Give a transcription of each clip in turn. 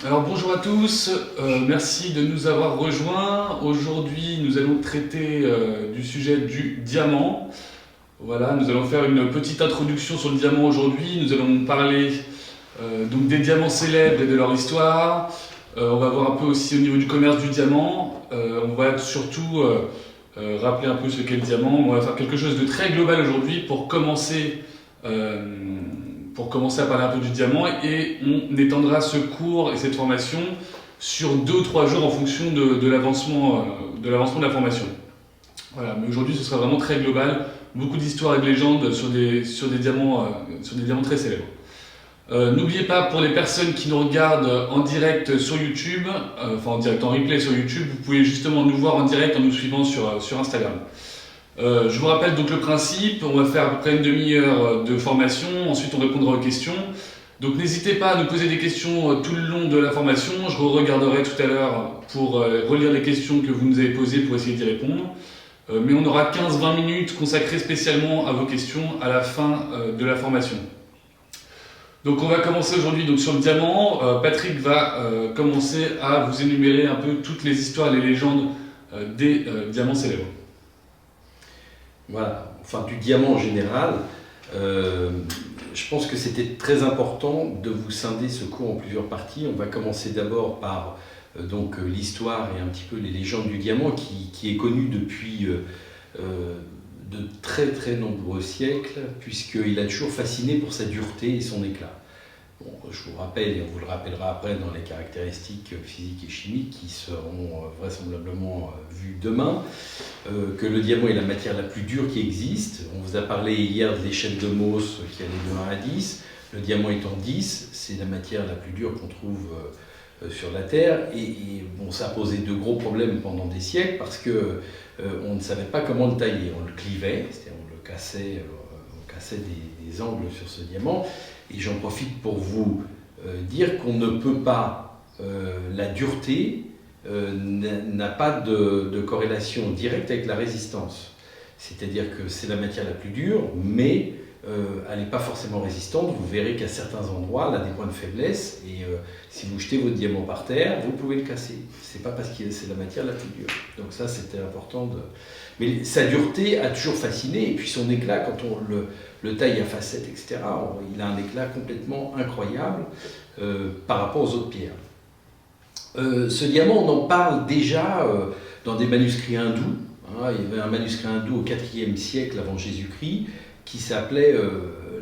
Alors bonjour à tous, merci de nous avoir rejoints. Aujourd'hui, nous allons traiter du sujet du diamant. Voilà, nous allons faire une petite introduction sur le diamant aujourd'hui. Nous allons parler donc des diamants célèbres et de leur histoire. On va voir un peu aussi au niveau du commerce du diamant. On va surtout rappeler un peu ce qu'est le diamant. On va faire quelque chose de très global aujourd'hui euh, pour commencer à parler un peu du diamant, et on étendra ce cours et cette formation sur 2 ou 3 jours en fonction de l'avancement de la formation. Voilà, mais aujourd'hui ce sera vraiment très global, beaucoup d'histoires et de légendes sur des diamants très célèbres. N'oubliez pas, pour les personnes qui nous regardent en direct sur YouTube, enfin en direct, en replay sur YouTube, vous pouvez justement nous voir en direct en nous suivant sur Instagram. Je vous rappelle donc le principe, on va faire à peu près une demi-heure de formation, ensuite on répondra aux questions. Donc n'hésitez pas à nous poser des questions tout le long de la formation, je regarderai tout à l'heure pour relire les questions que vous nous avez posées pour essayer d'y répondre. Mais on aura 15-20 minutes consacrées spécialement à vos questions à la fin de la formation. Donc on va commencer aujourd'hui donc sur le diamant. Patrick va commencer à vous énumérer un peu toutes les histoires et les légendes des diamants célèbres. Voilà, enfin du diamant en général. Je pense que c'était très important de vous scinder ce cours en plusieurs parties. On va commencer d'abord par l'histoire et un petit peu les légendes du diamant qui est connu depuis de très très nombreux siècles, puisqu'il a toujours fasciné pour sa dureté et son éclat. Bon, je vous rappelle, et on vous le rappellera après dans les caractéristiques physiques et chimiques qui seront vraisemblablement vues demain, que le diamant est la matière la plus dure qui existe. On vous a parlé hier de l'échelle de Mohs qui allait de 1 à 10. Le diamant étant 10, c'est la matière la plus dure qu'on trouve sur la Terre. Et bon, ça a posé de gros problèmes pendant des siècles parce que on ne savait pas comment le tailler. On le clivait, c'est-à-dire on cassait des angles sur ce diamant. Et j'en profite pour vous dire qu'on ne peut pas, la dureté n'a pas de corrélation directe avec la résistance. C'est-à-dire que c'est la matière la plus dure, mais elle n'est pas forcément résistante. Vous verrez qu'à certains endroits, elle a des points de faiblesse, et si vous jetez votre diamant par terre, vous pouvez le casser. C'est pas parce que c'est la matière la plus dure. Donc ça, c'était important de... Mais sa dureté a toujours fasciné, et puis son éclat, quand on le taille à facettes, etc., il a un éclat complètement incroyable par rapport aux autres pierres. Ce diamant, on en parle déjà dans des manuscrits hindous. Hein. Il y avait un manuscrit hindou au IVe siècle avant Jésus-Christ qui s'appelait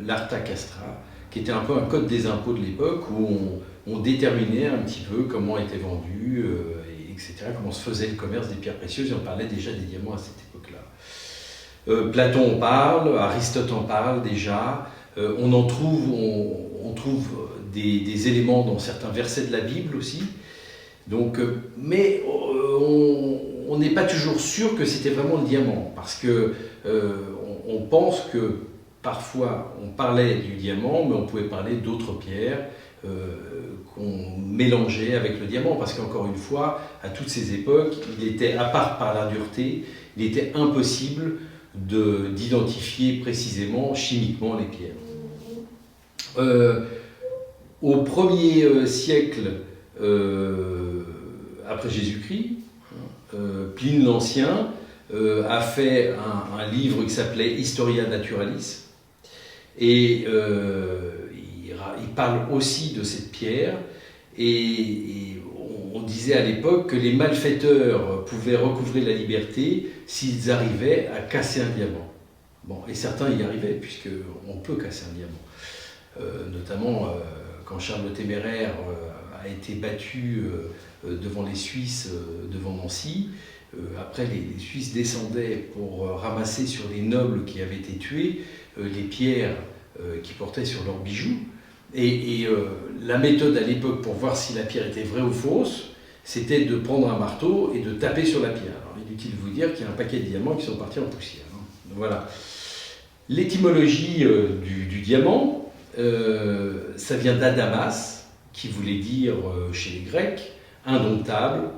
l'Arthakastra, qui était un peu un code des impôts de l'époque où on déterminait un petit peu comment était vendu, etc., comment se faisait le commerce des pierres précieuses, et on parlait déjà des diamants à cette époque-là. Platon en parle, Aristote en parle déjà, on trouve des éléments dans certains versets de la Bible aussi. Donc, mais on n'est pas toujours sûr que c'était vraiment le diamant, parce que on pense que parfois on parlait du diamant, mais on pouvait parler d'autres pierres qu'on mélangeait avec le diamant, parce qu'encore une fois, à toutes ces époques, il était, à part par la dureté, il était impossible d'identifier précisément chimiquement les pierres. Au 1er siècle après Jésus-Christ, Pline l'Ancien a fait un livre qui s'appelait Historia Naturalis, et il parle aussi de cette pierre, et on disait à l'époque que les malfaiteurs pouvaient recouvrer la liberté s'ils arrivaient à casser un diamant. Bon, et certains y arrivaient, puisqu'on peut casser un diamant. Notamment quand Charles le Téméraire a été battu devant les Suisses, devant Nancy. Après, les Suisses descendaient pour ramasser sur les nobles qui avaient été tués les pierres qu'ils portaient sur leurs bijoux. Et la méthode à l'époque pour voir si la pierre était vraie ou fausse, c'était de prendre un marteau et de taper sur la pierre. Alors, inutile de vous dire qu'il y a un paquet de diamants qui sont partis en poussière. Hein. Voilà. L'étymologie du diamant, ça vient d'Adamas, qui voulait dire chez les Grecs indomptable.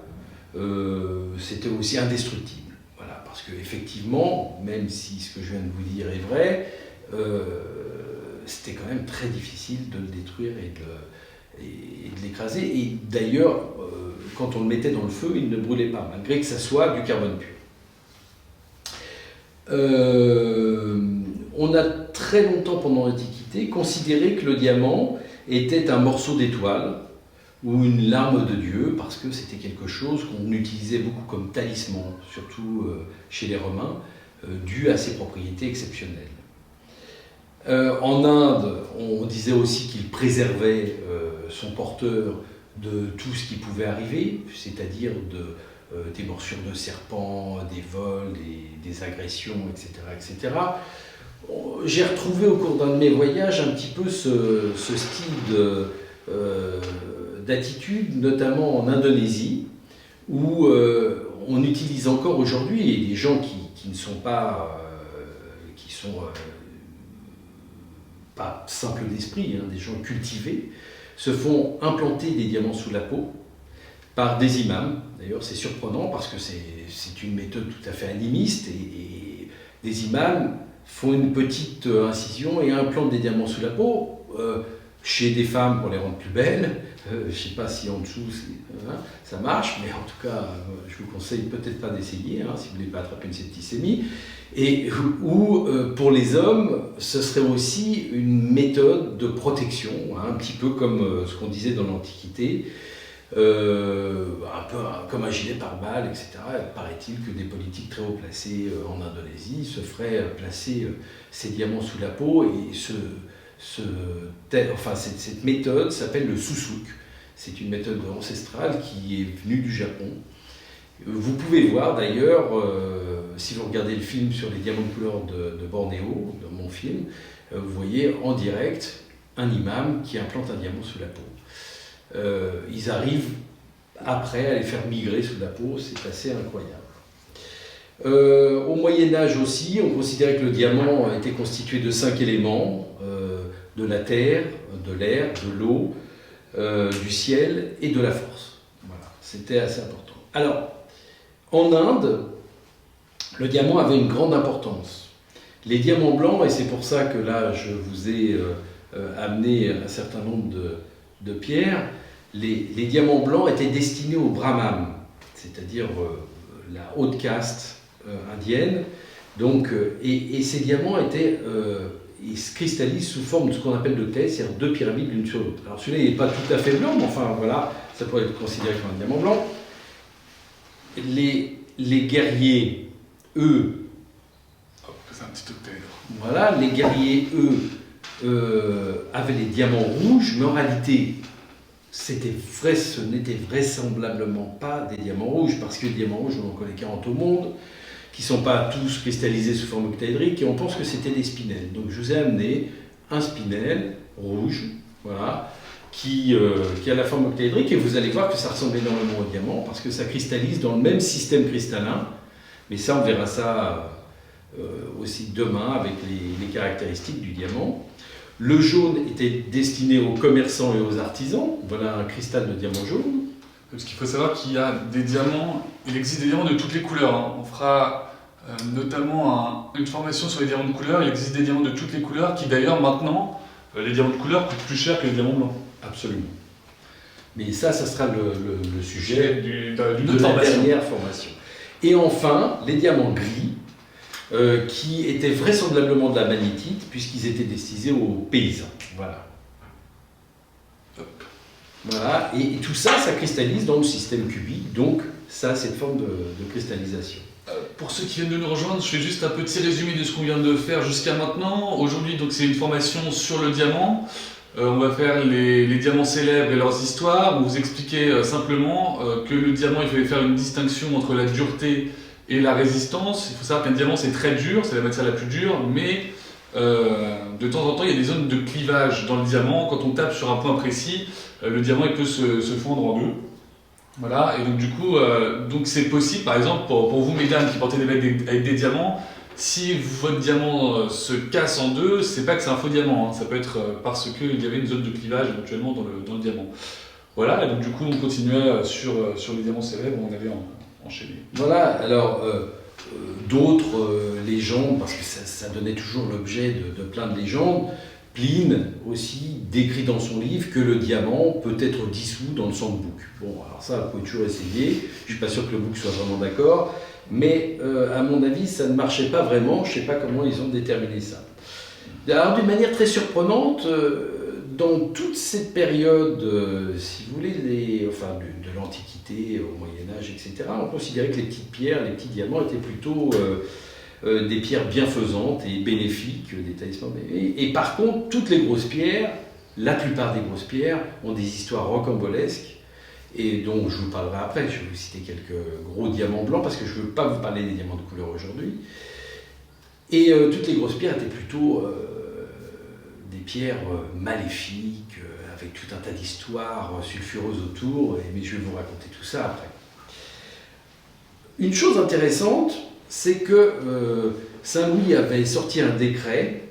C'était aussi indestructible. Voilà, parce qu'effectivement, même si ce que je viens de vous dire est vrai, c'était quand même très difficile de le détruire et de l'écraser. Et d'ailleurs, quand on le mettait dans le feu, il ne brûlait pas, malgré que ça soit du carbone pur. On a très longtemps pendant l'Antiquité considéré que le diamant était un morceau d'étoile ou une larme de Dieu, parce que c'était quelque chose qu'on utilisait beaucoup comme talisman, surtout chez les Romains, dû à ses propriétés exceptionnelles. En Inde, on disait aussi qu'il préservait son porteur de tout ce qui pouvait arriver, c'est-à-dire des morsures de serpents, des vols, des agressions, etc., etc. J'ai retrouvé au cours d'un de mes voyages un petit peu ce style d'attitude, notamment en Indonésie, où on utilise encore aujourd'hui, et des gens qui ne sont pas, pas simples d'esprit, hein, des gens cultivés, se font implanter des diamants sous la peau par des imams. D'ailleurs, c'est surprenant parce que c'est une méthode tout à fait animiste, et des imams font une petite incision et implantent des diamants sous la peau chez des femmes pour les rendre plus belles. Je ne sais pas si en dessous ça marche, mais en tout cas, je vous conseille peut-être pas d'essayer, hein, si vous ne voulez pas attraper une septicémie. Ou pour les hommes, ce serait aussi une méthode de protection, hein, un petit peu comme ce qu'on disait dans l'Antiquité, un peu comme un gilet pare-balles, etc. Paraît-il que des politiques très haut placés en Indonésie se feraient placer ces diamants sous la peau, et cette méthode s'appelle le susuk. C'est une méthode ancestrale qui est venue du Japon. Vous pouvez voir d'ailleurs, si vous regardez le film sur les diamants de couleur de Bornéo, de mon film, vous voyez en direct un imam qui implante un diamant sous la peau. Ils arrivent après à les faire migrer sous la peau, c'est assez incroyable. Au Moyen-Âge aussi, on considérait que le diamant était constitué de 5 éléments, de la terre, de l'air, de l'eau, du ciel et de la force. Voilà, c'était assez important. Alors, en Inde, le diamant avait une grande importance. Les diamants blancs, et c'est pour ça que là je vous ai amené un certain nombre de pierres, les diamants blancs étaient destinés aux brahmanes, c'est-à-dire la haute caste indienne. Donc, et ces diamants ils se cristallisent sous forme de ce qu'on appelle de tête, c'est-à-dire 2 pyramides l'une sur l'autre. Alors celui-là, il n'est pas tout à fait blanc, mais enfin voilà, ça pourrait être considéré comme un diamant blanc. Les guerriers, eux, c'est un petit cocktail. Voilà, les guerriers, eux, avaient les diamants rouges, mais en réalité, ce n'était vraisemblablement pas des diamants rouges, parce que les diamants rouges, on en connaît 40 au monde, qui ne sont pas tous cristallisés sous forme octaédrique, et on pense que c'était des spinels. Donc je vous ai amené un spinel rouge, voilà, qui a la forme octaédrique, et vous allez voir que ça ressemble énormément au diamant, parce que ça cristallise dans le même système cristallin, mais ça, on verra ça aussi demain avec les caractéristiques du diamant. Le jaune était destiné aux commerçants et aux artisans. Voilà un cristal de diamant jaune. Parce qu'il faut savoir qu'il y a des diamants, il existe des diamants de toutes les couleurs. Hein. On fera notamment une formation sur les diamants de couleur. Il existe des diamants de toutes les couleurs qui d'ailleurs maintenant, les diamants de couleur coûtent plus cher que les diamants blancs. Absolument. Mais ça sera le sujet de la dernière formation. Et enfin, les diamants gris, qui étaient vraisemblablement de la magnétite, puisqu'ils étaient destinés aux paysans. Voilà. Voilà. Et tout ça, ça cristallise dans le système cubique, donc ça a cette forme de cristallisation. Pour ceux qui viennent de nous rejoindre, je fais juste un petit résumé de ce qu'on vient de faire jusqu'à maintenant. Aujourd'hui, donc, c'est une formation sur le diamant. On va faire les diamants célèbres et leurs histoires. On va vous expliquer simplement que le diamant, il fallait faire une distinction entre la dureté et la résistance. Il faut savoir qu'un diamant, c'est très dur, c'est la matière la plus dure, mais de temps en temps, il y a des zones de clivage dans le diamant. Quand on tape sur un point précis, le diamant il peut se fondre en deux. Voilà, et donc du coup, donc c'est possible, par exemple, pour vous, mesdames, qui portez des bagues avec des diamants, si votre diamant se casse en deux, c'est pas que c'est un faux diamant, hein. Ça peut être parce qu'il y avait une zone de clivage éventuellement dans le diamant. Voilà, et donc du coup, on continuait sur les diamants célèbres, on avait enchaîné. Voilà, alors d'autres légendes, parce que ça donnait toujours l'objet de plein de légendes, Pline aussi décrit dans son livre que le diamant peut être dissous dans le sang de bouc. Bon, alors ça, vous pouvez toujours essayer. Je ne suis pas sûr que le bouc soit vraiment d'accord. Mais à mon avis, ça ne marchait pas vraiment. Je ne sais pas comment ils ont déterminé ça. Alors, d'une manière très surprenante, dans toute cette période, si vous voulez, de l'Antiquité au Moyen-Âge, etc., on considérait que les petites pierres, les petits diamants étaient plutôt des pierres bienfaisantes et bénéfiques, des talismans. Et par contre, toutes les grosses pierres, la plupart des grosses pierres, ont des histoires rocambolesques, et dont je vous parlerai après. Je vais vous citer quelques gros diamants blancs, parce que je ne veux pas vous parler des diamants de couleur aujourd'hui. Et toutes les grosses pierres étaient plutôt des pierres maléfiques, avec tout un tas d'histoires sulfureuses autour, mais je vais vous raconter tout ça après. Une chose intéressante, c'est que Saint-Louis avait sorti un décret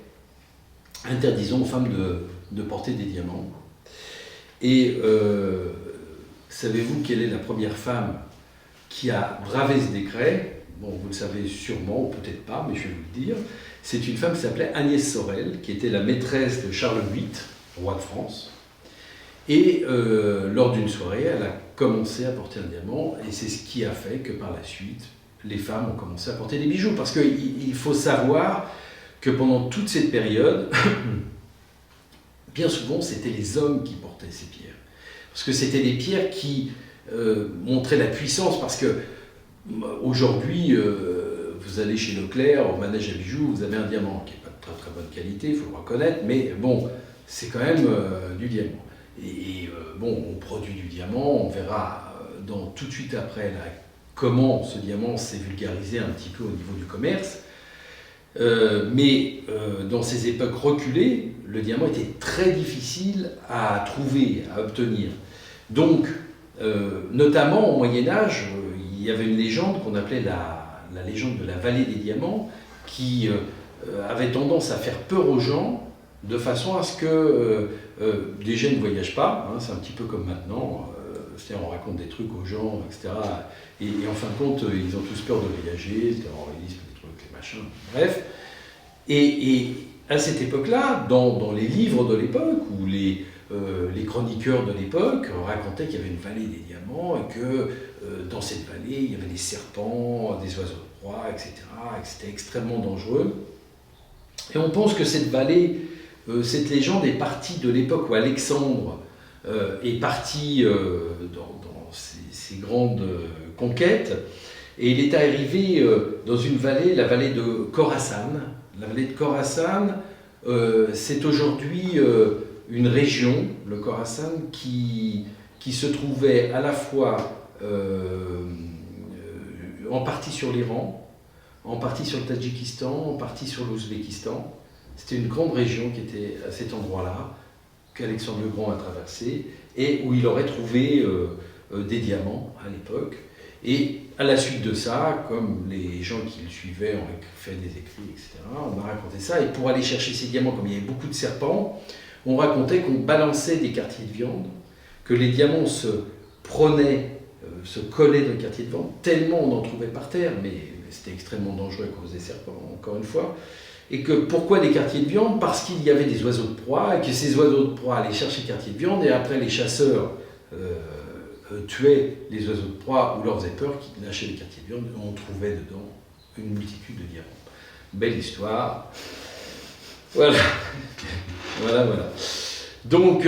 interdisant aux femmes de porter des diamants. Et savez-vous quelle est la première femme qui a bravé ce décret? Bon, vous le savez sûrement, ou peut-être pas, mais je vais vous le dire. C'est une femme qui s'appelait Agnès Sorel, qui était la maîtresse de Charles VIII, roi de France. Et lors d'une soirée, elle a commencé à porter un diamant, et c'est ce qui a fait que par la suite, les femmes ont commencé à porter des bijoux. Parce qu'il faut savoir que pendant toute cette période, bien souvent, c'était les hommes qui portaient ces pierres. Parce que c'était des pierres qui montraient la puissance, parce que aujourd'hui, vous allez chez Leclerc, au manège à bijoux, vous avez un diamant qui n'est pas de très très bonne qualité, il faut le reconnaître, mais bon, c'est quand même du diamant. Et bon, on produit du diamant, on verra tout de suite après là, comment ce diamant s'est vulgarisé un petit peu au niveau du commerce. Mais dans ces époques reculées, le diamant était très difficile à trouver, à obtenir. Donc, notamment au Moyen-Âge, il y avait une légende qu'on appelait la légende de la vallée des diamants, qui avait tendance à faire peur aux gens, de façon à ce que des gens ne voyagent pas, hein, c'est un petit peu comme maintenant, c'est-à-dire on raconte des trucs aux gens, etc. Et en fin de compte, ils ont tous peur de voyager, le terrorisme, des trucs, les machins, bref. Et à cette époque-là, dans les livres de l'époque, ou les chroniqueurs de l'époque racontaient qu'il y avait une vallée des diamants, et que dans cette vallée, il y avait des serpents, des oiseaux de proie, etc., et que c'était extrêmement dangereux. Et on pense que cette vallée, cette légende est partie de l'époque où Alexandre est parti dans ses grandes conquêtes, et il est arrivé dans une vallée, la vallée de Khorasan. La vallée de Khorasan, c'est aujourd'hui une région, le Khorasan, qui se trouvait à la fois en partie sur l'Iran, en partie sur le Tadjikistan, en partie sur l'Ouzbékistan. C'était une grande région qui était à cet endroit-là, qu'Alexandre le Grand a traversé, et où il aurait trouvé des diamants à l'époque. Et à la suite de ça, comme les gens qui le suivaient ont fait des écrits, etc., on a raconté ça. Et pour aller chercher ces diamants, comme il y avait beaucoup de serpents, on racontait qu'on balançait des quartiers de viande, que les diamants se prenaient, se collaient dans le quartier de viande, tellement on en trouvait par terre, mais c'était extrêmement dangereux à cause des serpents, encore une fois. Et que pourquoi des quartiers de viande? Parce qu'il y avait des oiseaux de proie, et que ces oiseaux de proie allaient chercher le quartier de viande, et après les chasseurs tuaient les oiseaux de proie ou leur faisaient peur, qui lâchaient les quartiers de viande, et on trouvait dedans une multitude de diamants. Belle histoire. Voilà. Voilà. Donc,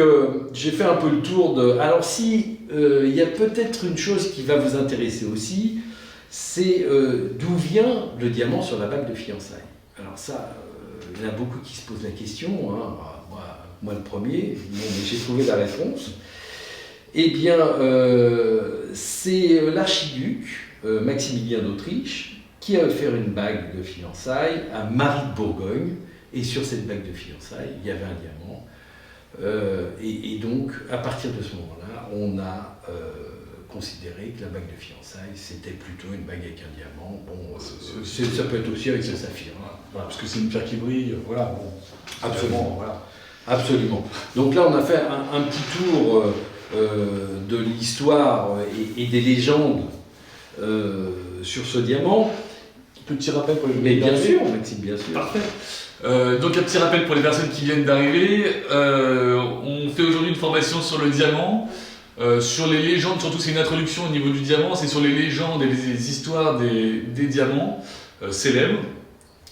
j'ai fait un peu le tour de... Alors, si il y a peut-être une chose qui va vous intéresser aussi, c'est d'où vient le diamant sur la bague de fiançailles. Alors ça, il y en a beaucoup qui se posent la question, hein. Moi le premier, mais j'ai trouvé la réponse. Eh bien, c'est l'archiduc Maximilien d'Autriche qui a offert une bague de fiançailles à Marie de Bourgogne, et sur cette bague de fiançailles, il y avait un diamant. Et donc, à partir de ce moment-là, on a considéré que la bague de fiançailles, c'était plutôt une bague avec un diamant. Bon, ça peut être aussi avec un saphir. Hein. Voilà, parce que c'est une pierre qui brille, voilà. Bon, absolument, voilà. Absolument. Donc là, on a fait un petit tour de l'histoire et des légendes sur ce diamant. Petit rappel pour les Mais bien sûr, Maxime, bien sûr. Parfait. Donc un petit rappel pour les personnes qui viennent d'arriver, on fait aujourd'hui une formation sur le diamant, sur les légendes, surtout c'est une introduction au niveau du diamant, c'est sur les légendes et les histoires des diamants célèbres.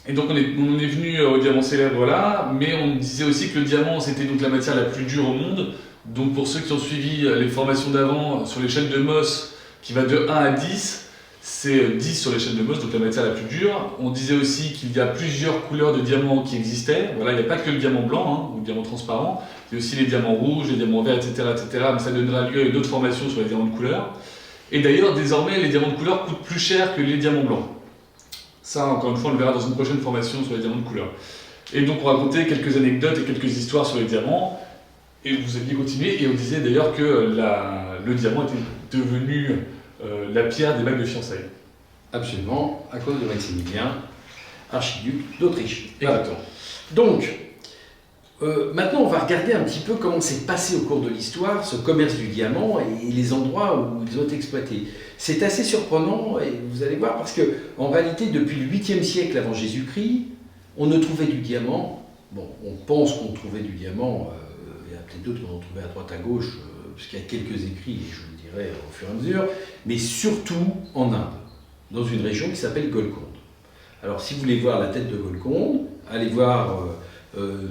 Et donc on est venu au diamant célèbre là, mais on disait aussi que le diamant c'était donc la matière la plus dure au monde. Donc pour ceux qui ont suivi les formations d'avant sur l'échelle de Mohs qui va de 1 à 10, c'est 10 sur l'échelle de Mohs, donc la matière la plus dure. On disait aussi qu'il y a plusieurs couleurs de diamants qui existaient. Voilà, il n'y a pas que le diamant blanc, ou le diamant transparent. Il y a aussi les diamants rouges, les diamants verts, etc., etc. Mais ça donnera lieu à une autre formation sur les diamants de couleur. Et d'ailleurs, désormais, les diamants de couleur coûtent plus cher que les diamants blancs. Ça, encore une fois, on le verra dans une prochaine formation sur les diamants de couleur. Et donc, on racontait quelques anecdotes et quelques histoires sur les diamants. Et vous aviez continué, et on disait d'ailleurs que le diamant était devenu la pierre des bagues de fiançailles. Absolument, à cause de Maximilien, archiduc d'Autriche. Exactement. Donc, maintenant, on va regarder un petit peu comment s'est passé au cours de l'histoire ce commerce du diamant et les endroits où ils ont été exploités. C'est assez surprenant, et vous allez voir, parce qu'en réalité, depuis le 8e siècle avant Jésus-Christ, on ne trouvait du diamant. Bon, on pense qu'on trouvait du diamant, il y a peut-être d'autres qu'on en trouvait à droite à gauche, parce qu'il y a quelques écrits, et je vous le dirai au fur et à mesure, mais surtout en Inde, dans une région qui s'appelle Golconde. Alors, si vous voulez voir la tête de Golconde, allez voir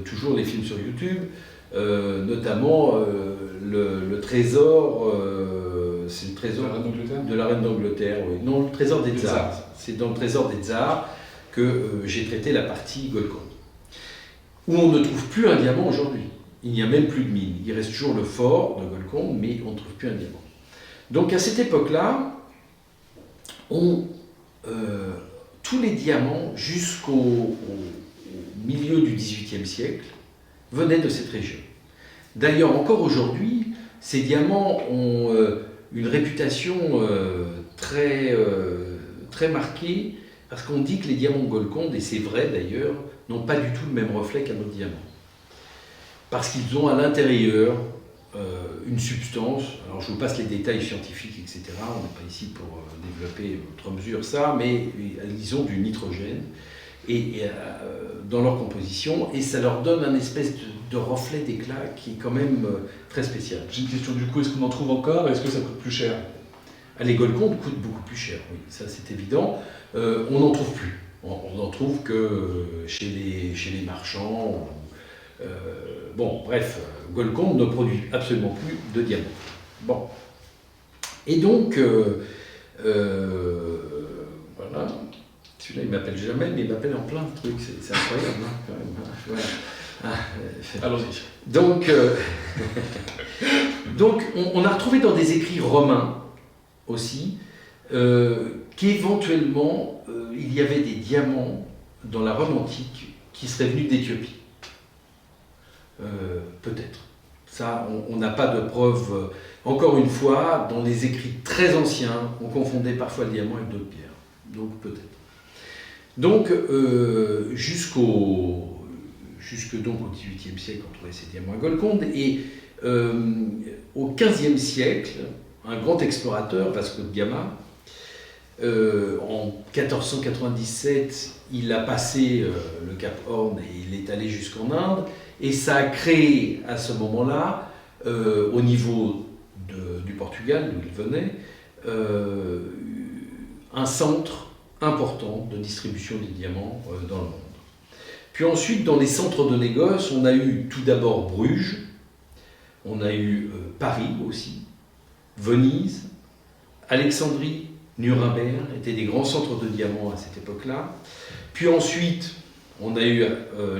toujours les films sur YouTube, notamment le trésor, c'est le trésor de la reine d'Angleterre, oui. Non, le trésor des tsars. C'est dans le trésor des tsars que j'ai traité la partie Golconde, où on ne trouve plus un diamant aujourd'hui. Il n'y a même plus de mine. Il reste toujours le fort de Golconde, mais on ne trouve plus un diamant. Donc à cette époque-là, tous les diamants, jusqu'au milieu du XVIIIe siècle, venaient de cette région. D'ailleurs, encore aujourd'hui, ces diamants ont une réputation très marquée, parce qu'on dit que les diamants de Golconde, et c'est vrai d'ailleurs, n'ont pas du tout le même reflet qu'un autre diamant. Parce qu'ils ont à l'intérieur une substance, alors je vous passe les détails scientifiques, etc., on n'est pas ici pour développer outre mesure ça, mais ils ont du nitrogène dans leur composition, et ça leur donne un espèce de reflet d'éclat qui est quand même très spécial. J'ai une question du coup, est-ce qu'on en trouve encore et est-ce que ça coûte plus cher? Les Golcondes coûtent beaucoup plus cher, oui, ça c'est évident. On n'en trouve plus, on n'en trouve que chez les marchands. Bon, bref, Golconde ne produit absolument plus de diamants. Bon. Et donc, voilà. Celui-là, il m'appelle jamais, mais il m'appelle en plein de trucs. C'est incroyable, hein, quand même. Voilà. Allons-y. Donc, on a retrouvé dans des écrits romains aussi qu'éventuellement, il y avait des diamants dans la Rome antique qui seraient venus d'Éthiopie. Peut-être. Ça, on n'a pas de preuves. Encore une fois, dans les écrits très anciens, on confondait parfois le diamant avec d'autres pierres. Donc peut-être. Donc, jusque donc au XVIIIe siècle, on trouvait ces diamants à Golconde. Et au XVe siècle, un grand explorateur, Vasco de Gama, en 1497, il a passé le Cap Horn et il est allé jusqu'en Inde. Et ça a créé à ce moment-là, au niveau du Portugal, d'où il venait, un centre important de distribution des diamants dans le monde. Puis ensuite, dans les centres de négoce, on a eu tout d'abord Bruges, on a eu Paris aussi, Venise, Alexandrie, Nuremberg, étaient des grands centres de diamants à cette époque-là. Puis ensuite, on a eu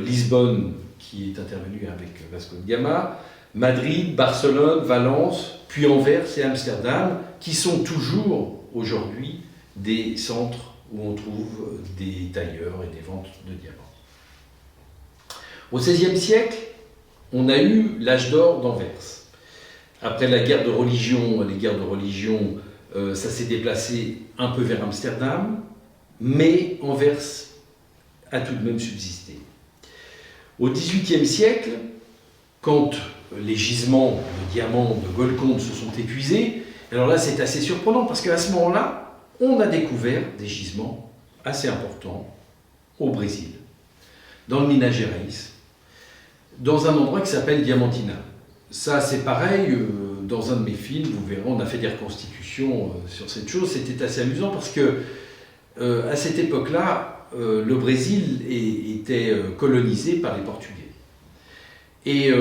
Lisbonne, qui est intervenu avec Vasco de Gama, Madrid, Barcelone, Valence, puis Anvers et Amsterdam, qui sont toujours aujourd'hui des centres où on trouve des tailleurs et des ventes de diamants. Au XVIe siècle, on a eu l'âge d'or d'Anvers. Après la guerre de religion, les guerres de religion, ça s'est déplacé un peu vers Amsterdam, mais Anvers a tout de même subsisté. Au XVIIIe siècle, quand les gisements de diamants de Golconde se sont épuisés, alors là c'est assez surprenant parce qu'à ce moment-là, on a découvert des gisements assez importants au Brésil. dans le Minas Gerais, dans un endroit qui s'appelle Diamantina. Ça, c'est pareil, dans un de mes films, vous verrez, on a fait des reconstitutions sur cette chose. C'était assez amusant parce que, à cette époque-là, le Brésil était colonisé par les Portugais. Et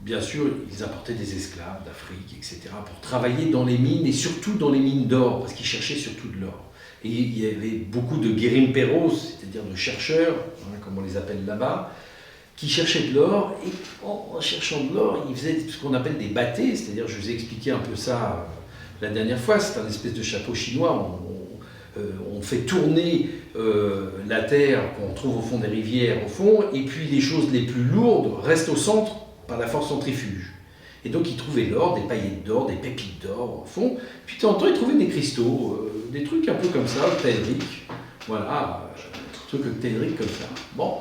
bien sûr, ils apportaient des esclaves d'Afrique, etc., pour travailler dans les mines, et surtout dans les mines d'or, parce qu'ils cherchaient surtout de l'or. Et il y avait beaucoup de guérimperos, c'est-à-dire de chercheurs, hein, comme on les appelle là-bas, qui cherchaient de l'or, et en cherchant de l'or, ils faisaient ce qu'on appelle des bâtés, c'est-à-dire, je vous ai expliqué un peu ça la dernière fois, c'est un espèce de chapeau chinois, on fait tourner la terre qu'on trouve au fond des rivières, au fond, et puis les choses les plus lourdes restent au centre par la force centrifuge. Et donc ils trouvaient l'or, des paillettes d'or, des pépites d'or au fond, puis de temps en temps ils trouvaient des cristaux, des trucs un peu comme ça, octaédriques, voilà, trucs octaédriques comme ça. Bon,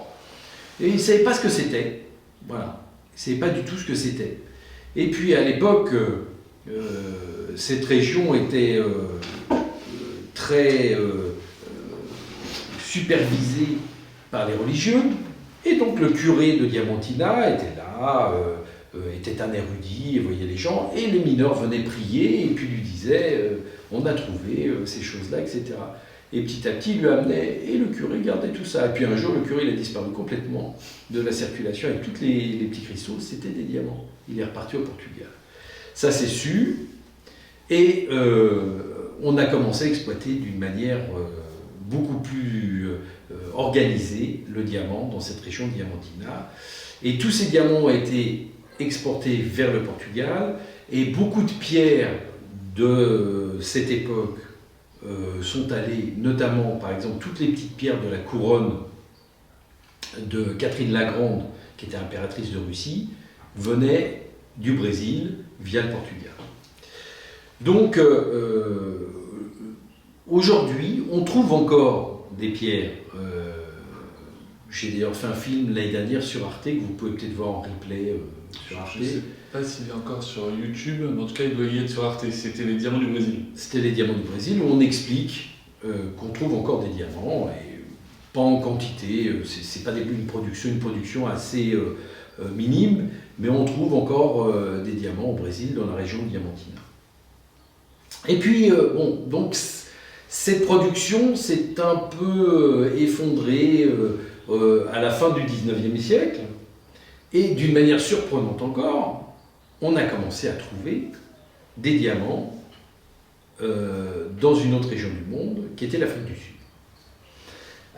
et ils ne savaient pas ce que c'était, voilà, ils ne savaient pas du tout ce que c'était. Et puis à l'époque, cette région était très supervisée par les religieux, et donc le curé de Diamantina était là, était un érudit, voyait les gens, et les mineurs venaient prier, et puis lui disaient on a trouvé ces choses-là, etc. Et petit à petit, il lui amenait, et le curé gardait tout ça. Et puis un jour, le curé il a disparu complètement de la circulation avec tous les petits cristaux, c'était des diamants. Il est reparti au Portugal. Ça s'est su, et on a commencé à exploiter d'une manière beaucoup plus organisée le diamant dans cette région de Diamantina. Et tous ces diamants ont été exportés vers le Portugal, et beaucoup de pierres de cette époque sont allées, notamment par exemple toutes les petites pierres de la couronne de Catherine la Grande, qui était impératrice de Russie, venaient du Brésil via le Portugal. Donc aujourd'hui, on trouve encore des pierres. J'ai d'ailleurs fait un film l'année dernière sur Arte, que vous pouvez peut-être voir en replay sur Arte. Je ne sais pas s'il est encore sur YouTube, mais en tout cas il doit y être sur Arte. C'était les diamants du Brésil. C'était les diamants du Brésil, où on explique qu'on trouve encore des diamants, et pas en quantité, c'est pas une production assez minime, mais on trouve encore des diamants au Brésil, dans la région de Diamantina. Et puis, donc cette production s'est un peu effondrée à la fin du XIXe siècle, et d'une manière surprenante encore, on a commencé à trouver des diamants dans une autre région du monde, qui était l'Afrique du Sud.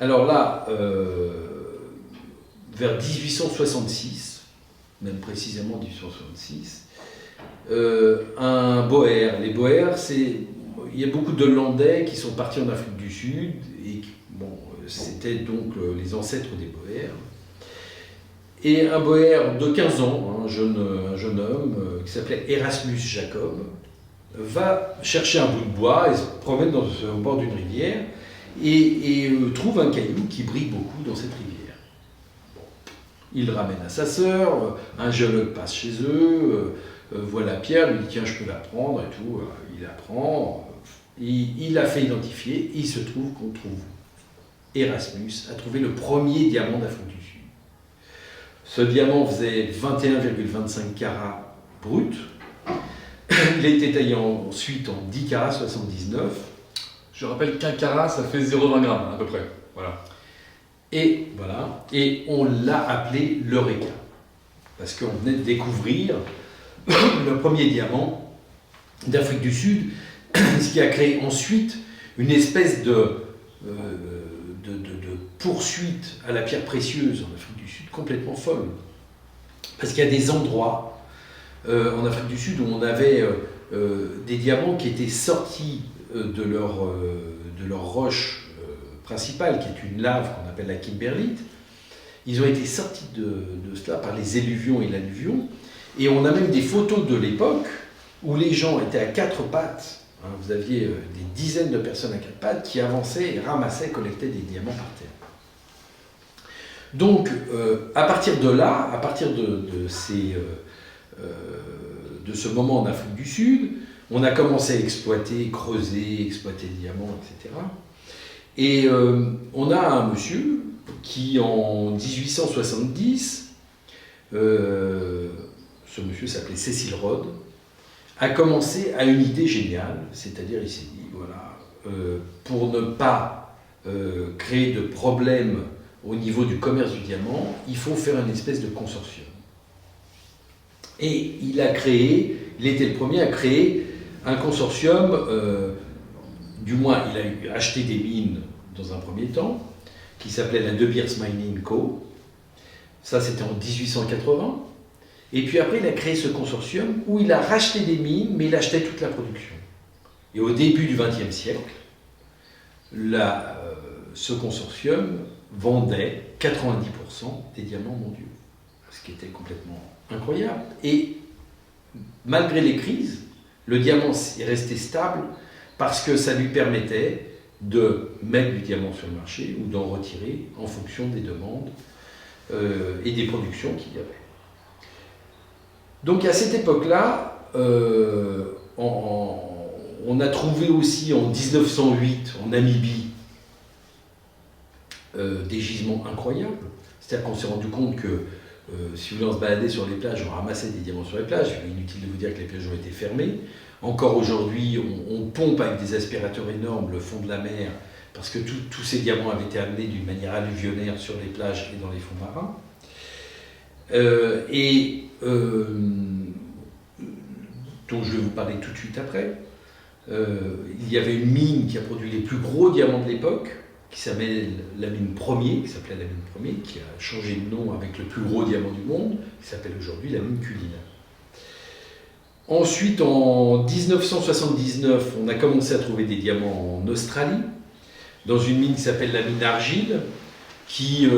Alors là, vers 1866, même précisément 1866, un Boer. Les Boers, il y a beaucoup d'Hollandais qui sont partis en Afrique du Sud, et c'était donc les ancêtres des Boers. Et un Boer de 15 ans, un jeune homme qui s'appelait Erasmus Jacob, va chercher un bout de bois et se promène au bord d'une rivière, et trouve un caillou qui brille beaucoup dans cette rivière. Bon. Il le ramène à sa sœur, un géologue passe chez eux, voit la pierre, lui dit tiens je peux la prendre et tout, il la prend, il l'a fait identifier, il se trouve qu'on trouve Erasmus a trouvé le premier diamant d'Afrique du Sud. Ce diamant faisait 21,25 carats brut. Il a été taillé ensuite en 10 carats 79. Je rappelle qu'un carat, ça fait 0,20 grammes à peu près. Voilà. Et on l'a appelé l'Eureka, parce qu'on venait de découvrir le premier diamant d'Afrique du Sud, ce qui a créé ensuite une espèce de poursuite à la pierre précieuse en Afrique du Sud complètement folle. Parce qu'il y a des endroits en Afrique du Sud où on avait des diamants qui étaient sortis de leur roche principale, qui est une lave qu'on appelle la kimberlite. Ils ont été sortis de cela par les éluvions et l'alluvion. Et on a même des photos de l'époque où les gens étaient à quatre pattes. Hein, vous aviez des dizaines de personnes à quatre pattes qui avançaient et ramassaient, collectaient des diamants par terre. Donc, à partir de là, à partir de ce moment en Afrique du Sud, on a commencé à exploiter, creuser, exploiter les diamants, etc. Et on a un monsieur qui, en 1870, ce monsieur s'appelait Cecil Rhodes, a commencé à une idée géniale, c'est-à-dire il s'est dit, voilà, pour ne pas créer de problèmes au niveau du commerce du diamant, il faut faire une espèce de consortium. Et il était le premier à créer un consortium, du moins il a acheté des mines dans un premier temps, qui s'appelait la De Beers Mining Co. Ça c'était en 1880. Et puis après il a créé ce consortium où il a racheté des mines, mais il achetait toute la production. Et au début du XXe siècle, ce consortium vendait 90% des diamants mondiaux, ce qui était complètement incroyable. Et malgré les crises, le diamant est resté stable parce que ça lui permettait de mettre du diamant sur le marché ou d'en retirer en fonction des demandes et des productions qu'il y avait. Donc à cette époque-là, on a trouvé aussi en 1908 en Namibie des gisements incroyables. C'est-à-dire qu'on s'est rendu compte que si vous voulez, on se baladait sur les plages, on ramassait des diamants sur les plages. Inutile de vous dire que les plages ont été fermées. Encore aujourd'hui, on pompe avec des aspirateurs énormes le fond de la mer parce que tous ces diamants avaient été amenés d'une manière alluvionnaire sur les plages et dans les fonds marins. Dont je vais vous parler tout de suite après. Il y avait une mine qui a produit les plus gros diamants de l'époque, qui s'appelait la mine Premier, qui a changé de nom avec le plus gros diamant du monde, qui s'appelle aujourd'hui la mine Cullinan. Ensuite, en 1979, on a commencé à trouver des diamants en Australie, dans une mine qui s'appelle la mine Argile, qui,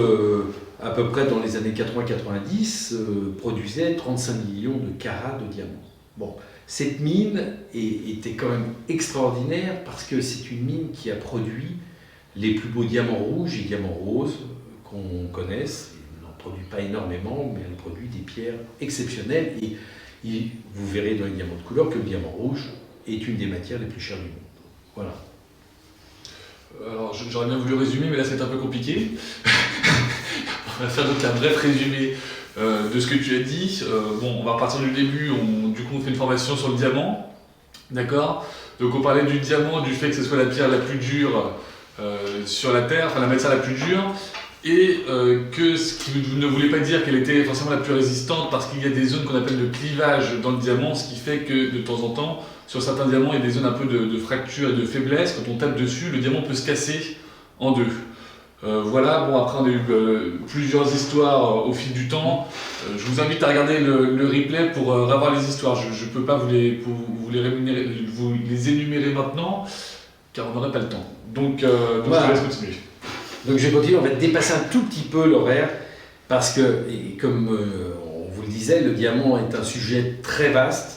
à peu près dans les années 80-90, produisait 35 millions de carats de diamants. Bon, cette mine était quand même extraordinaire parce que c'est une mine qui a produit les plus beaux diamants rouges et diamants roses qu'on connaisse. Elle n'en produit pas énormément, mais elle produit des pierres exceptionnelles. Et vous verrez dans les diamants de couleur que le diamant rouge est une des matières les plus chères du monde. Voilà. Alors j'aurais bien voulu résumer, mais là c'est un peu compliqué. On va faire donc un bref résumé de ce que tu as dit. Bon, on va repartir du début. Du coup, on fait une formation sur le diamant. D'accord ? Donc on parlait du diamant, du fait que ce soit la pierre la plus dure sur la Terre, enfin la matière la plus dure, et que ce qui ne voulait pas dire qu'elle était forcément la plus résistante, parce qu'il y a des zones qu'on appelle de clivage dans le diamant, ce qui fait que de temps en temps, sur certains diamants, il y a des zones un peu de fracture et de faiblesse. Quand on tape dessus, le diamant peut se casser en deux. Voilà, bon, après on a eu plusieurs histoires au fil du temps. Je vous invite à regarder le replay pour revoir les histoires. Je ne peux pas vous les énumérer maintenant, car on n'aurait pas le temps. Donc voilà. Je te laisse continuer. Donc je vais continuer, on va dépasser un tout petit peu l'horaire, parce que, comme on vous le disait, le diamant est un sujet très vaste,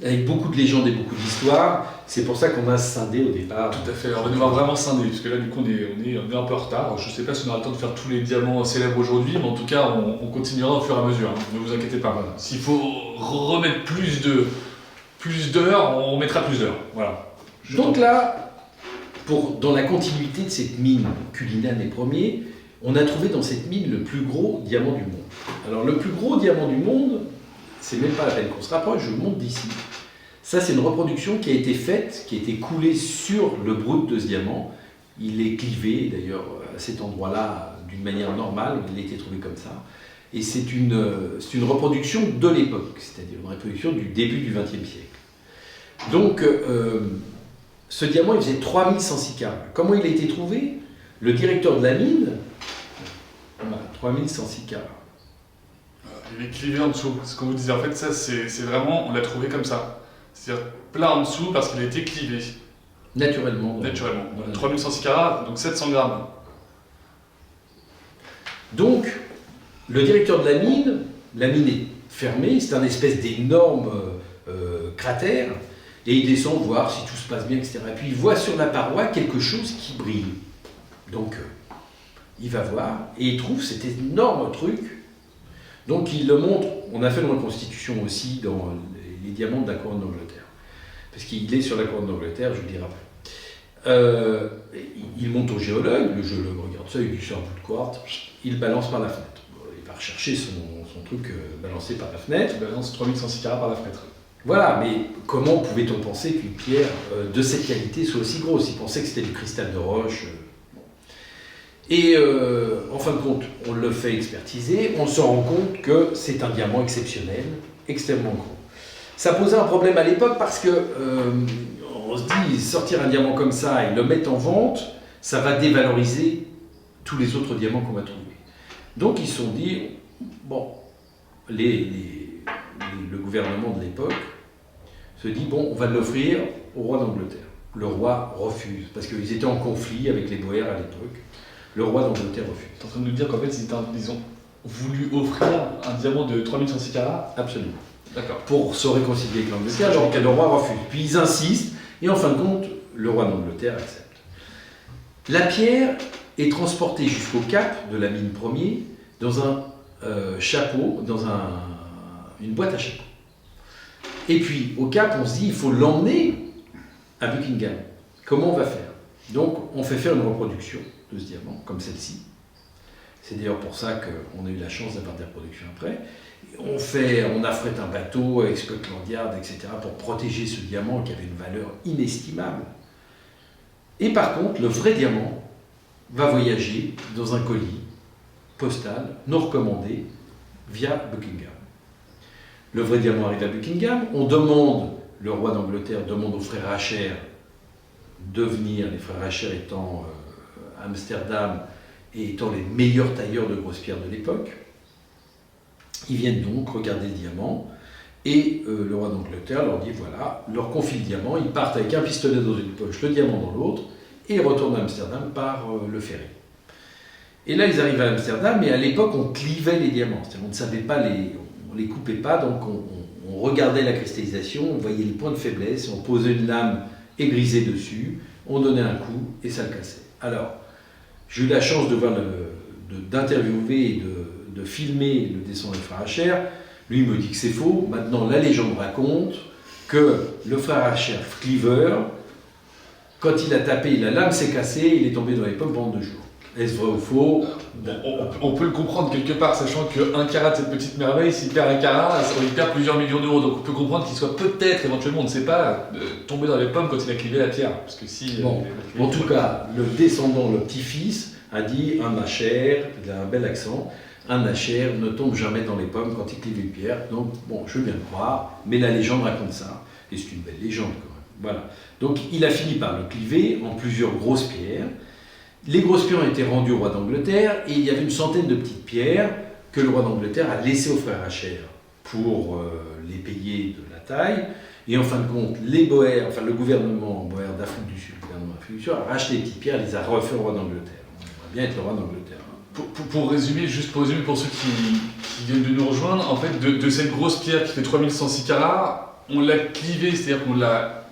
avec beaucoup de légendes et beaucoup d'histoires. C'est pour ça qu'on a scindé au départ. Tout à fait, on va devoir vraiment scinder, parce que là du coup on est un peu en retard. Je ne sais pas si on aura le temps de faire tous les diamants célèbres aujourd'hui, mais en tout cas on continuera au fur et à mesure, hein. Ne vous inquiétez pas. Voilà. S'il faut remettre plus d'heures, on mettra plus d'heures. Voilà. Donc là, dans la continuité de cette mine Cullinan et Premier, on a trouvé dans cette mine le plus gros diamant du monde. Alors le plus gros diamant du monde, c'est même pas la peine qu'on se rapproche, je le montre d'ici. Ça, c'est une reproduction qui a été faite, qui a été coulée sur le brut de ce diamant. Il est clivé, d'ailleurs, à cet endroit-là, d'une manière normale, il a été trouvé comme ça. Et c'est une reproduction de l'époque, c'est-à-dire une reproduction du début du XXe siècle. Donc, ce diamant, il faisait 3106 carats. Comment il a été trouvé? Le directeur de la mine, voilà, 3106 carats. Il est clivé en dessous. Ce qu'on vous disait, en fait, ça, c'est vraiment, on l'a trouvé comme ça. C'est-à-dire plein en dessous parce qu'il a été clivé. Naturellement. Naturellement. Donc, 3106 carats, donc 700 grammes. Donc, le directeur de la mine est fermée, c'est un espèce d'énorme cratère, et il descend voir si tout se passe bien, etc. Et puis il voit sur la paroi quelque chose qui brille. Donc, il va voir, et il trouve cet énorme truc. Donc il le montre, on a fait une reconstitution aussi dans les diamants de la couronne d'Angleterre. Parce qu'il est sur la couronne d'Angleterre, je vous le dirai après. Il monte au géologue, le géologue regarde ça, il dit c'est un bout de quartz, il le balance par la fenêtre. Il va rechercher son truc balancé par la fenêtre. Il balance 3106 carats par la fenêtre. Voilà, mais comment pouvait-on penser qu'une pierre de cette qualité soit aussi grosse? Il pensait que c'était du cristal de roche. Et en fin de compte, on le fait expertiser, on se rend compte que c'est un diamant exceptionnel, extrêmement gros. Ça posait un problème à l'époque parce que on se dit, sortir un diamant comme ça et le mettre en vente, ça va dévaloriser tous les autres diamants qu'on va trouver. Donc ils se sont dit, bon, le gouvernement de l'époque se dit, bon, on va l'offrir au roi d'Angleterre. Le roi refuse, parce qu'ils étaient en conflit avec les Boers à l'époque. Le roi d'Angleterre refuse. Tu es en train de nous dire qu'en fait, ils ont voulu offrir un diamant de 3106 carats? Absolument. D'accord. Pour se réconcilier avec l'Angleterre, alors que le roi refuse. Puis ils insistent, et en fin de compte, le roi d'Angleterre accepte. La pierre est transportée jusqu'au cap de la mine premier dans un chapeau, dans une boîte à chapeau. Et puis au cap, on se dit, il faut l'emmener à Buckingham. Comment on va faire? Donc on fait faire une reproduction de ce diamant, comme celle-ci. C'est d'ailleurs pour ça qu'on a eu la chance d'avoir des reproductions après. On affrète un bateau avec Scotland Yard, etc., pour protéger ce diamant qui avait une valeur inestimable. Et par contre, le vrai diamant va voyager dans un colis postal non recommandé via Buckingham. Le vrai diamant arrive à Buckingham, le roi d'Angleterre demande aux frères Racher de venir, les frères Racher étant à Amsterdam et étant les meilleurs tailleurs de grosses pierres de l'époque. Ils viennent donc regarder le diamant et le roi d'Angleterre leur dit voilà, leur confie le diamant, ils partent avec un pistolet dans une poche, le diamant dans l'autre et ils retournent à Amsterdam par le ferry. Et là ils arrivent à Amsterdam et à l'époque on clivait les diamants, c'est-à-dire on ne savait pas on les coupait pas, donc on regardait la cristallisation, on voyait les points de faiblesse, on posait une lame aigrisée dessus, on donnait un coup et ça le cassait. Alors j'ai eu la chance d'interviewer et de filmer le descendant des frères Racher. Lui me dit que c'est faux. Maintenant, la légende raconte que le frère Racher, Cleaver, quand il a tapé, la lame s'est cassée, il est tombé dans les pommes pendant 2 jours. Est-ce vrai ou faux? On peut le comprendre quelque part, sachant qu'un carat de cette petite merveille, s'il perd un carat, il perd plusieurs millions d'euros. Donc on peut comprendre qu'il soit peut-être, éventuellement, on ne sait pas, tombé dans les pommes quand il a clivé la pierre. Parce que si, bon, en tout cas, le descendant, le petit-fils, a dit un Racher, il a un bel accent, un Racher ne tombe jamais dans les pommes quand il clive une pierre. Donc, bon, je veux bien le croire, mais la légende raconte ça. Et c'est une belle légende quand même. Voilà. Donc, il a fini par le cliver en plusieurs grosses pierres. Les grosses pierres ont été rendues au roi d'Angleterre et il y avait une centaine de petites pierres que le roi d'Angleterre a laissées aux frères Racher pour les payer de la taille. Et en fin de compte, le gouvernement Boer d'Afrique du Sud, a racheté les petites pierres et les a refait au roi d'Angleterre. On aimerait bien être le roi d'Angleterre. Pour résumer, pour ceux qui viennent de nous rejoindre, en fait, de cette grosse pierre qui fait 3106 carats, on l'a clivée, c'est-à-dire qu'on l'a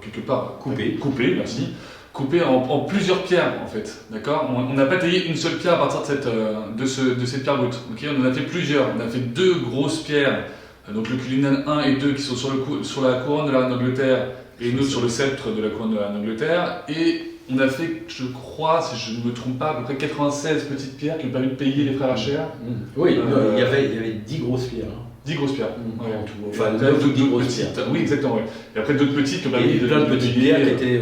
quelque part coupée, merci. Coupé en plusieurs pierres en fait, d'accord. On n'a pas taillé une seule pierre à partir de cette pierre brute. Okay, on en a fait plusieurs. On a fait 2 grosses pierres, donc le Cullinan 1 et 2 qui sont sur la couronne de la reine d'Angleterre et une autre sur le sceptre de la couronne de la reine d'Angleterre. Et on a fait, je crois, si je ne me trompe pas, à peu près 96 petites pierres qui ont permis de payer les frères Racher. Oui, il y avait 10 grosses pierres. 10 grosses pierres. Ouais, en tout. Enfin, 9 ou 10 grosses pierres. Oui, exactement. Ouais. Et après d'autres petites qui ont permis de. Plein de petites pierres qui étaient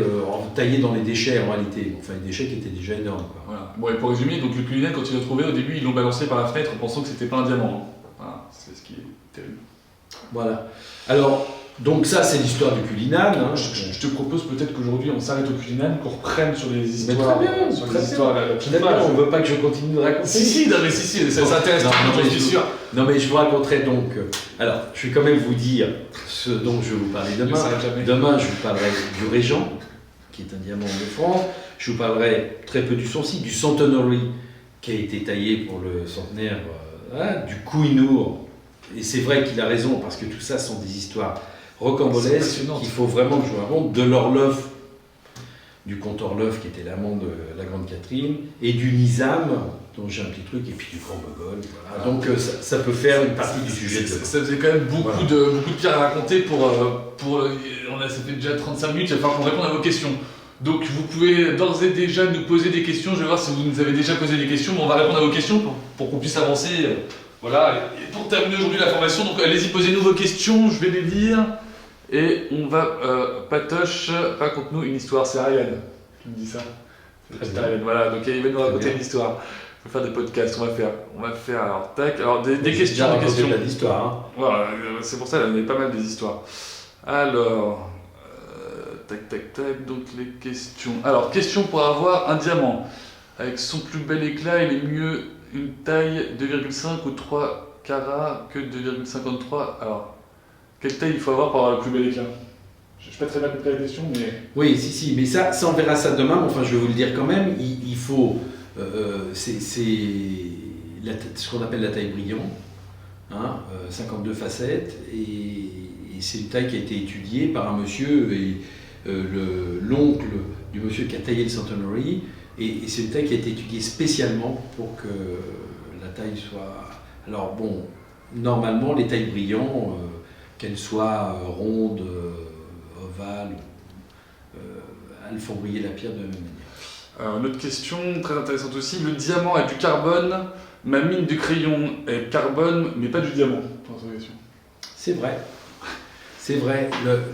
taillées dans les déchets en réalité. Enfin, les déchets qui étaient déjà énormes. Quoi. Voilà. Bon, et pour résumer, donc le Cullinan, quand il l'a trouvé, au début, ils l'ont balancé par la fenêtre en pensant que c'était pas un diamant. Voilà, c'est ce qui est terrible. Voilà. Alors, donc ça, c'est l'histoire du Cullinan. Hein. Je te propose peut-être qu'aujourd'hui, on s'arrête au Cullinan, qu'on reprenne sur les histoires. Mais très bien, sur les histoires la petite page. On veut pas que je continue de raconter. Si, ça intéresse, j'en suis sûr. Non, mais je vous raconterai donc. Alors, je vais quand même vous dire ce dont je vais vous parler demain. Demain, je vous parlerai du Régent, qui est un diamant de France. Je vous parlerai très peu du Sancy, du Centenary, qui a été taillé pour le centenaire, du Koh-i-Noor. Et c'est vrai qu'il a raison, parce que tout ça sont des histoires rocambolesques qu'il faut vraiment que je vous raconte, de l'Orloff, du comte Orloff qui était l'amant de la Grande Catherine, et du Nizam, dont j'ai un petit truc, et puis du Grand Mogol. Voilà. Donc ça peut faire une partie du sujet. Ça faisait quand même beaucoup de pierres à raconter ça fait déjà 35 minutes, il va falloir qu'on réponde à vos questions. Donc vous pouvez d'ores et déjà nous poser des questions. Je vais voir si vous nous avez déjà posé des questions, mais on va répondre à vos questions pour qu'on puisse avancer. Voilà, et pour terminer aujourd'hui la formation, donc allez-y, posez-nous vos questions, je vais les lire. Et on va, Patoche, raconte-nous une histoire, c'est Ariane qui me dit ça. C'est Ariane, voilà, donc il va nous raconter une histoire. On va faire des podcasts, on va faire alors, tac, alors des questions, des questions. De l'histoire, hein. Voilà, c'est pour ça, là, on a pas mal des histoires. Alors, tac, donc les questions. Alors, question pour avoir un diamant. Avec son plus bel éclat, il est mieux une taille 2,5 ou 3 carats que 2,53. Alors, quelle taille il faut avoir pour avoir le plus bel éclat? Je ne sais pas très bien compris la question, mais... Oui, si, mais ça on verra ça demain, mais enfin je vais vous le dire quand même, il faut... c'est ce qu'on appelle la taille brillant, hein, 52 facettes, et c'est une taille qui a été étudiée par un monsieur, et l'oncle du monsieur qui a taillé le Centenary, et c'est une taille qui a été étudiée spécialement pour que la taille soit... Alors bon, normalement les tailles brillants, qu'elles soient rondes, ovales, elles font briller la pierre de la même manière. Alors, une autre question très intéressante aussi, le diamant est du carbone, ma mine de crayon est carbone, mais pas du diamant. C'est vrai. C'est vrai,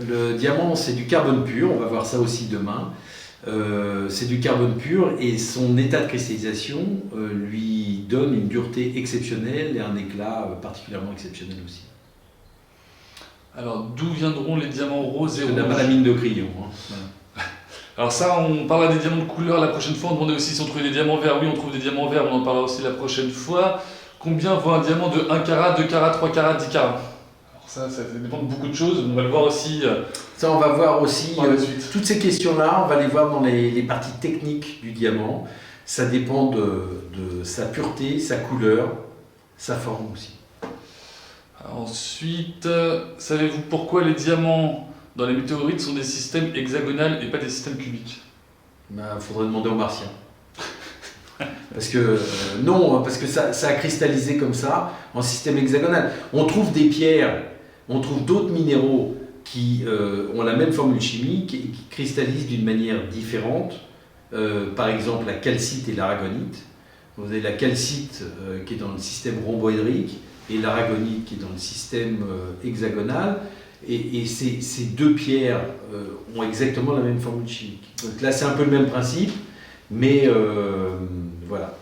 le diamant c'est du carbone pur, on va voir ça aussi demain. C'est du carbone pur et son état de cristallisation lui donne une dureté exceptionnelle et un éclat particulièrement exceptionnel aussi. Alors d'où viendront les diamants roses et rouges? On n'a pas la mine de crayon. Hein. Alors ça, on parlera des diamants de couleur la prochaine fois. On demandait aussi si on trouvait des diamants verts. Oui, on trouve des diamants verts, on en parlera aussi la prochaine fois. Combien vaut un diamant de 1 carat, 2 carats, 3 carats, 10 carats? Ça dépend de beaucoup de choses, on va le voir aussi. Ça, on va voir aussi par la suite. Toutes ces questions-là, on va les voir dans les parties techniques du diamant. Ça dépend de sa pureté, sa couleur, sa forme aussi. Ensuite, savez-vous pourquoi les diamants dans les météorites sont des systèmes hexagonaux et pas des systèmes cubiques? Faudrait demander aux Martiens. Parce que non, parce que ça a cristallisé comme ça en système hexagonal. On trouve des pierres, on trouve d'autres minéraux qui ont la même formule chimique et qui cristallisent d'une manière différente. Par exemple, la calcite et l'aragonite. Vous avez la calcite qui est dans le système rhomboédrique et l'aragonite qui est dans le système hexagonal. Et ces deux pierres ont exactement la même formule chimique. Donc là, c'est un peu le même principe, mais voilà.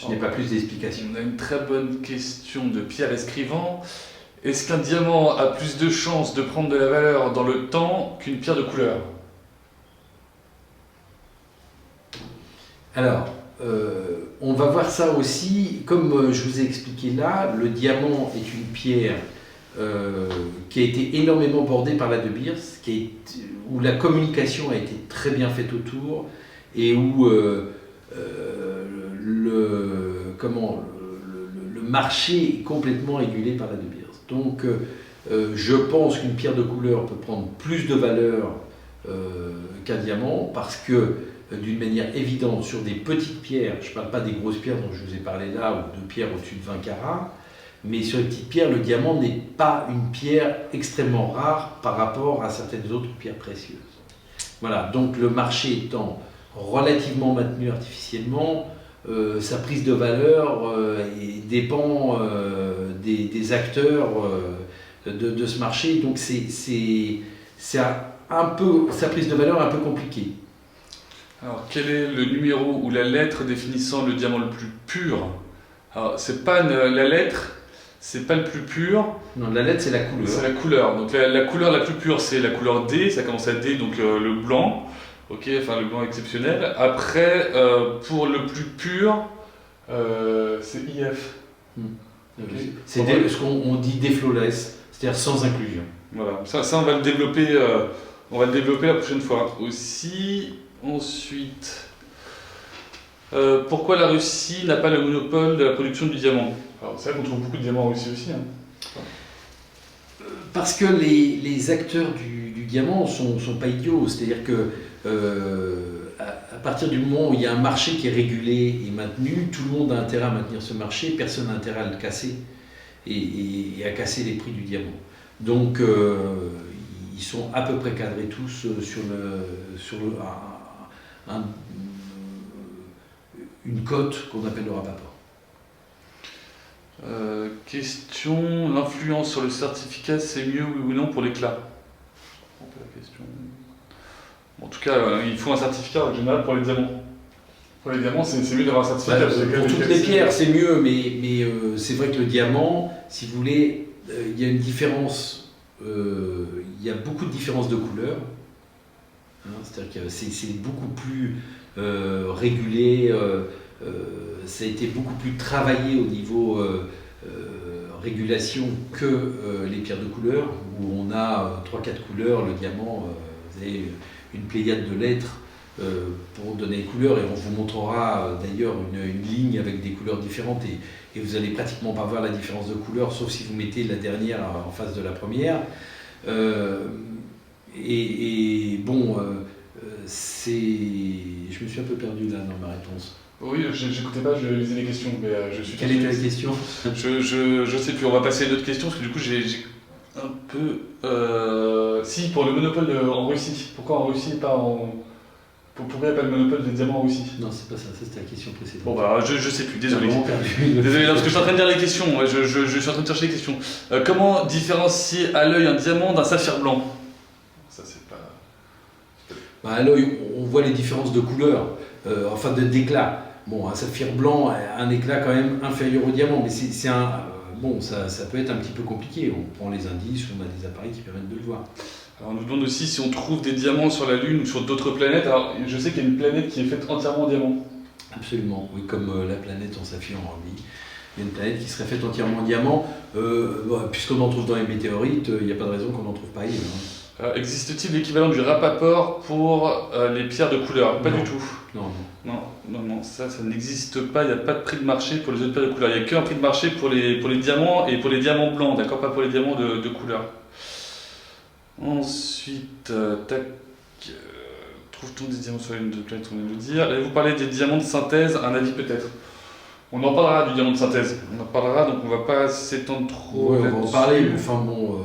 Je n'ai pas plus d'explications. On a une très bonne question de Pierre Escrivant. Est-ce qu'un diamant a plus de chances de prendre de la valeur dans le temps qu'une pierre de couleur? Alors, on va voir ça aussi. Comme je vous ai expliqué là, le diamant est une pierre qui a été énormément bordée par la De Beers, où la communication a été très bien faite autour et où le marché est complètement régulé par la De Beers. Donc je pense qu'une pierre de couleur peut prendre plus de valeur qu'un diamant parce que d'une manière évidente sur des petites pierres, je ne parle pas des grosses pierres dont je vous ai parlé là ou de pierres au-dessus de 20 carats, mais sur les petites pierres, le diamant n'est pas une pierre extrêmement rare par rapport à certaines autres pierres précieuses. Voilà, donc le marché étant relativement maintenu artificiellement, sa prise de valeur dépend des acteurs de ce marché, donc sa prise de valeur est un peu compliquée. Alors, quel est le numéro ou la lettre définissant le diamant le plus pur? Alors, c'est pas la lettre, c'est pas le plus pur. Non, la lettre, c'est la couleur. C'est la couleur. Donc, la couleur la plus pure, c'est la couleur D, ça commence à D, donc le blanc. Ok, enfin le blanc exceptionnel. Après, pour le plus pur, c'est IF. Okay. C'est ce qu'on dit déflawless, c'est-à-dire sans inclusion. Voilà, ça on va le développer. On va le développer la prochaine fois aussi. Ensuite, pourquoi la Russie n'a pas le monopole de la production du diamant? Alors c'est vrai qu'on trouve beaucoup de diamants en Russie aussi. Hein. Parce que les acteurs du diamant sont pas idiots, c'est-à-dire que à partir du moment où il y a un marché qui est régulé et maintenu, tout le monde a intérêt à maintenir ce marché, personne n'a intérêt à le casser et à casser les prix du diamant. Donc ils sont à peu près cadrés tous sur une cote qu'on appelle le Rapaport. Question, l'influence sur le certificat, c'est mieux oui ou non pour l'éclat? En tout cas, il faut un certificat en général pour les diamants. Pour les diamants, c'est mieux d'avoir un certificat. Pour toutes les pierres, c'est mieux, mais c'est vrai que le diamant, si vous voulez, il y a une différence, il y a beaucoup de différences de couleurs. Hein, c'est-à-dire que c'est beaucoup plus régulé, ça a été beaucoup plus travaillé au niveau régulation que les pierres de couleur, où on a 3-4 couleurs. Le diamant, vous avez une pléiade de lettres pour donner les couleurs, et on vous montrera d'ailleurs une ligne avec des couleurs différentes, et vous allez pratiquement pas voir la différence de couleur, sauf si vous mettez la dernière en face de la première. Bon, je me suis un peu perdu là dans ma réponse. Oui, j'écoutais pas, je lisais les questions, mais je suis... Quelle était la question? Je sais plus, on va passer à d'autres questions, parce que du coup j'ai un peu... Si, pour le monopole en Russie, pourquoi en Russie et pas en... Pourquoi il n'y a pas de monopole des diamants en Russie? Non, c'est pas ça, c'était la question précédente. Bon bah, je sais plus, désolé. Désolé, non, parce que je suis en train de lire les questions, je suis en train de chercher les questions. Comment différencier à l'œil un diamant d'un saphir blanc? Ça c'est pas... À l'œil, on voit les différences de couleur, enfin d'éclat. Bon, un saphir blanc a un éclat quand même inférieur au diamant, mais ça peut être un petit peu compliqué. On prend les indices, on a des appareils qui permettent de le voir. Alors on nous demande aussi si on trouve des diamants sur la Lune ou sur d'autres planètes. Alors je sais qu'il y a une planète qui est faite entièrement en diamant. Absolument, oui, comme la planète en saphir en rubis. Il y a une planète qui serait faite entièrement en diamant. Puisqu'on en trouve dans les météorites, il n'y a pas de raison qu'on n'en trouve pas ailleurs. Existe-t-il l'équivalent du Rapaport pour les pierres de couleur? Pas du tout. Non, ça n'existe pas, il n'y a pas de prix de marché pour les autres pierres de couleur. Il n'y a qu'un prix de marché pour les diamants et pour les diamants blancs, d'accord? Pas pour les diamants de couleur. Ensuite, trouve-t-on des diamants sur la Lune de planète, on vient de le dire. Allez-vous parler des diamants de synthèse? Un avis peut-être? On en parlera du diamant de synthèse. On en parlera, donc on ne va pas s'étendre trop. Oui, on va en parler, mais enfin bon...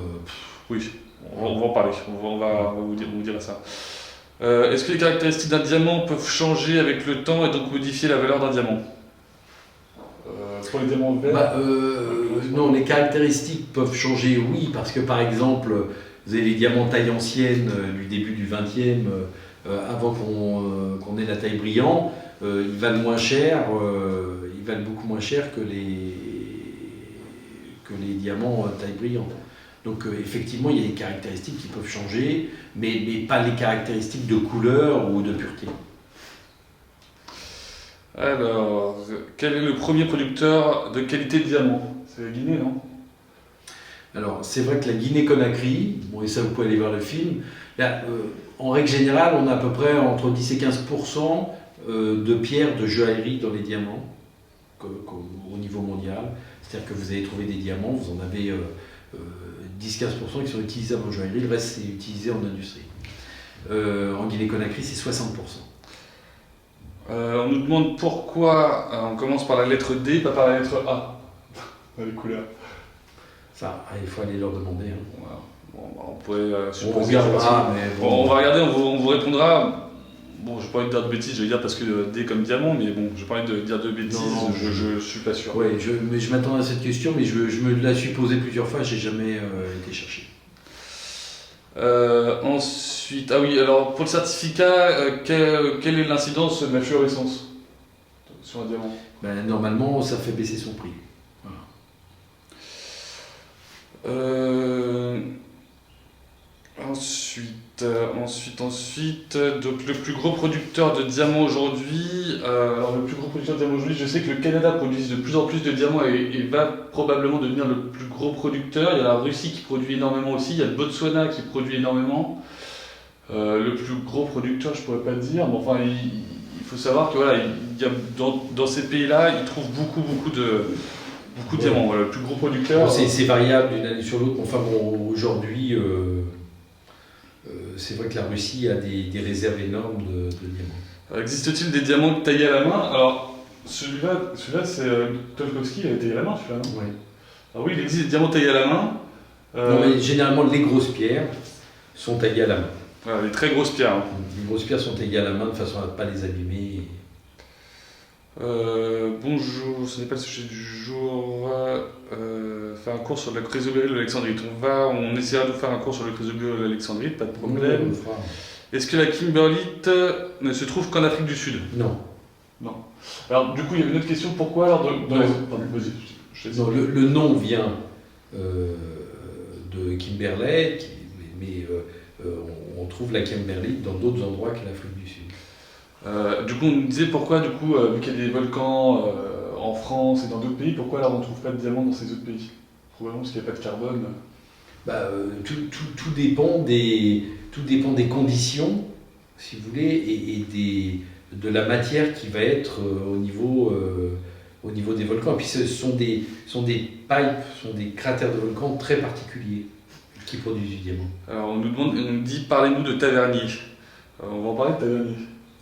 Oui, on va en parler, on va vous dire ça. Est-ce que les caractéristiques d'un diamant peuvent changer avec le temps et donc modifier la valeur d'un diamant? Pour les diamants verts non, les caractéristiques peuvent changer, oui, parce que par exemple, vous avez les diamants taille ancienne du début du 20e, avant qu'on ait la taille brillant, ils valent moins cher, ils valent beaucoup moins cher que les diamants taille brillante. Donc effectivement, il y a des caractéristiques qui peuvent changer, mais pas les caractéristiques de couleur ou de pureté. Alors, quel est le premier producteur de qualité de diamant? C'est la Guinée, non? Alors, c'est vrai que la Guinée-Conakry, bon, et ça vous pouvez aller voir le film, là, en règle générale, on a à peu près entre 10 et 15% de pierres de joaillerie dans les diamants au niveau mondial. C'est-à-dire que vous allez trouver des diamants, vous en avez 10-15% qui sont utilisables en joaillerie, le reste c'est utilisé en industrie. En Guinée-Conakry, c'est 60%. On nous demande pourquoi on commence par la lettre D, pas par la lettre A dans les couleurs. Ça, il faut aller leur demander. Hein. Voilà. Bon, bah, on pourrait on regardera, mais bon. On va regarder, on vous répondra. Bon, je n'ai pas envie de dire de bêtises, je vais dire parce que D comme diamant, mais bon, je n'ai pas envie de dire de bêtises, non, je suis pas sûr. Ouais, je m'attendais à cette question, mais je me la suis posée plusieurs fois, j'ai jamais été chercher. Ensuite, ah oui, alors pour le certificat, quelle est l'incidence de la fluorescence sur un diamant? Ben, normalement, ça fait baisser son prix. Voilà. Ensuite, donc le plus gros producteur de diamants aujourd'hui, je sais que le Canada produit de plus en plus de diamants et va probablement devenir le plus gros producteur. Il y a la Russie qui produit énormément aussi, il y a le Botswana qui produit énormément. Le plus gros producteur, je pourrais pas te dire, mais enfin, il faut savoir que voilà, il y a, dans ces pays-là, ils trouvent beaucoup de diamants. Voilà, le plus gros producteur. Bon, c'est variable d'une année sur l'autre. Enfin bon, aujourd'hui. C'est vrai que la Russie a des réserves énormes de diamants. Existe-t-il des diamants taillés à la main? Alors, celui-là c'est Tolkovski, il a taillé à la main celui-là, non? Oui. Ah oui, il existe des diamants taillés à la main. Non, mais généralement, les grosses pierres sont taillées à la main. Voilà, les très grosses pierres. Hein. Les grosses pierres sont égales à la main de façon à ne pas les abîmer. Bonjour, ce n'est pas le sujet du jour. Faire un cours sur la chrysobéryl de l'Alexandrite. On essaiera de faire un cours sur le chrysobéryl de l'Alexandrite, pas de problème. Est-ce que la kimberlite ne se trouve qu'en Afrique du Sud? Non. Non. Alors, du coup, il y avait une autre question. Pourquoi alors Pardon, vas-y, je te dis. Non, le nom vient de Kimberley, mais on trouve la kimberlite dans d'autres endroits que l'Afrique du Sud. Du coup, on nous disait pourquoi, du coup, vu qu'il y a des volcans en France et dans d'autres pays, pourquoi alors on ne trouve pas de diamants dans ces autres pays? Probablement parce qu'il n'y a pas de carbone. Tout dépend des conditions, si vous voulez, et de la matière qui va être au niveau des volcans. Et puis ce sont des pipes, ce sont des cratères de volcans très particuliers qui produisent du diamant. Alors on nous dit parlez-nous de Tavernier. On va en parler de Tavernier.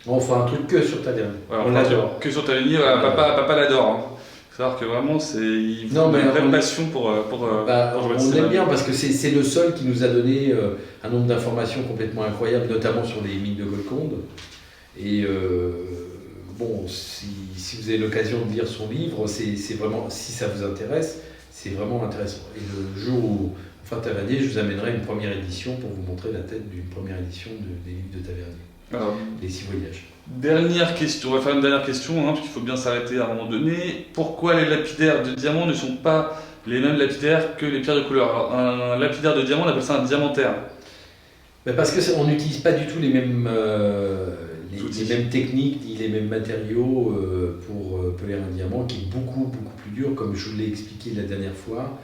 On fera un truc que sur Tavernier. Ouais, on l'adore. Que sur Tavernier, papa l'adore. Hein. Il faut savoir que vraiment il faut une vraie passion pour on l'aime bien parce que c'est le seul qui nous a donné un nombre d'informations complètement incroyables, notamment sur les mines de Golconde. Et si vous avez l'occasion de lire son livre, c'est vraiment, si ça vous intéresse, c'est vraiment intéressant. Et le jour où on fera Tavernier, je vous amènerai une première édition pour vous montrer la tête d'une première édition des livres de Tavernier. Alors, les 6 voyages. Dernière question, on va faire une dernière question, parce qu'il faut bien s'arrêter à un moment donné. Pourquoi les lapidaires de diamant ne sont pas les mêmes lapidaires que les pierres de couleur? Alors, un lapidaire de diamant, on appelle ça un diamantaire. Parce qu'on n'utilise pas du tout les mêmes techniques, ni les mêmes matériaux pour polir un diamant, qui est beaucoup plus dur, comme je vous l'ai expliqué la dernière fois.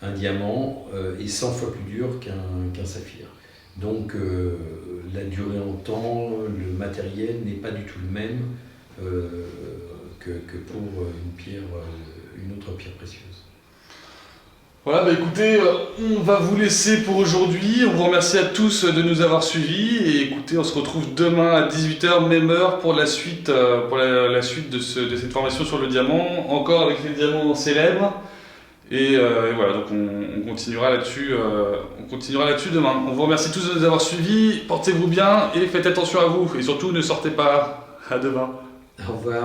Un diamant est 100 fois plus dur qu'un saphir. Donc la durée en temps, le matériel n'est pas du tout le même que pour une autre pierre précieuse. Voilà, écoutez, on va vous laisser pour aujourd'hui. On vous remercie à tous de nous avoir suivis. Et écoutez, on se retrouve demain à 18h, même heure, pour la suite, la suite de cette formation sur le diamant, encore avec les diamants célèbres. Et voilà, donc on continuera là-dessus demain. On vous remercie tous de nous avoir suivis, portez-vous bien et faites attention à vous. Et surtout, ne sortez pas. À demain. Au revoir.